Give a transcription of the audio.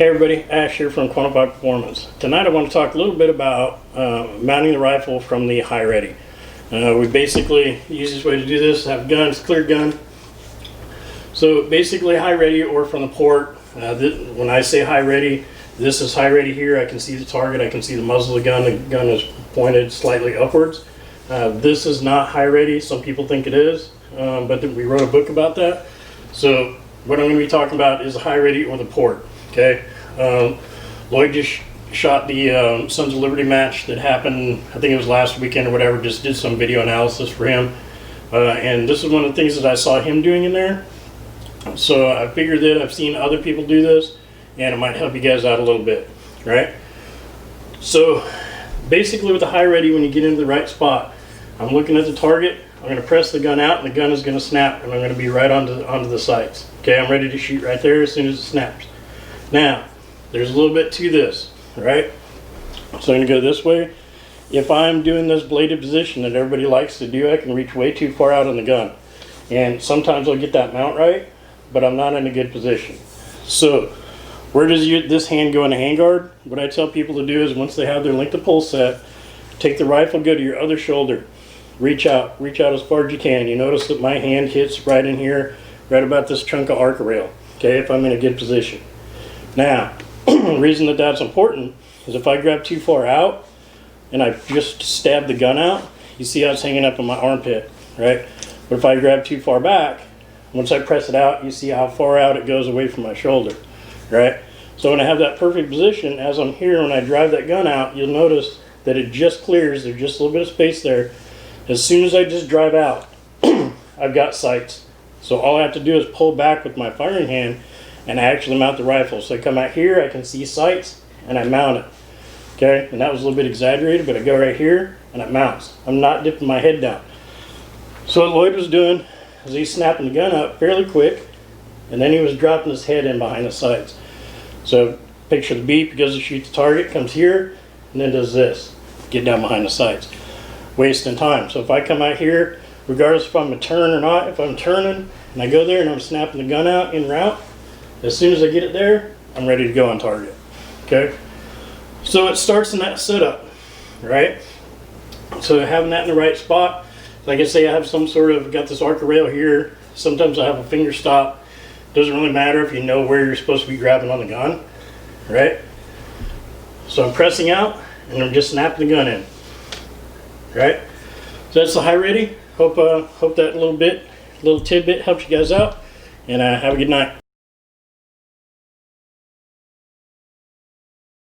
Hey everybody, Ash here from Quantified Performance. Tonight I want to talk a little bit about mounting the rifle from the high ready. We basically, the easiest way to do this is have guns, clear gun. So basically high ready or from the port. When I say high ready, this is high ready here. I can see the target, I can see the muzzle of the gun. The gun is pointed slightly upwards. This is not high ready. Some people think it is, but we wrote a book about that. So what I'm going to be talking about is the high ready or the port. Okay, Lloyd just shot the Sons of Liberty match that happened, I think it was last weekend or whatever, just did some video analysis for him. And this is one of the things that I saw him doing in there. So I figured that I've seen other people do this and it might help you guys out a little bit, right? So basically with the high ready, when you get into the right spot, I'm looking at the target, I'm going to press the gun out and the gun is going to snap and I'm going to be right onto the sights. Okay, I'm ready to shoot right there as soon as it snaps. Now, there's a little bit to this, right? So I'm going to go this way. If I'm doing this bladed position that everybody likes to do, I can reach way too far out on the gun. And sometimes I'll get that mount right, but I'm not in a good position. So, where does this hand go in the handguard? What I tell people to do is once they have their length of pull set, take the rifle, go to your other shoulder, reach out as far as you can. You notice that my hand hits right in here, right about this chunk of arc rail, okay, if I'm in a good position. Now, the reason that that's important is if I grab too far out and I just stab the gun out, you see how it's hanging up in my armpit, right? But if I grab too far back, once I press it out, you see how far out it goes away from my shoulder, right? So when I have that perfect position, as I'm here, when I drive that gun out, you'll notice that it just clears. There's just a little bit of space there. As soon as I just drive out, I've got sights. So all I have to do is pull back with my firing hand and I actually mount the rifle. So I come out here, I can see sights, and I mount it. Okay, and that was a little bit exaggerated, but I go right here, and it mounts. I'm not dipping my head down. So what Lloyd was doing is he's snapping the gun up fairly quick, and then he was dropping his head in behind the sights. So picture the beep, goes to shoot the target, comes here, and then does this, get down behind the sights. Wasting time. So if I come out here, regardless if I'm a turn or not, if I'm turning, and I go there and I'm snapping the gun out en route, as soon as I get it there, I'm ready to go on target, okay? So it starts in that setup, right? So having that in the right spot, like I say, I have some sort of, got this arc rail here. Sometimes I have a finger stop. Doesn't really matter if you know where you're supposed to be grabbing on the gun, right? So I'm pressing out and I'm just snapping the gun in, right? So that's the high ready. Hope that little tidbit helps you guys out, and have a good night.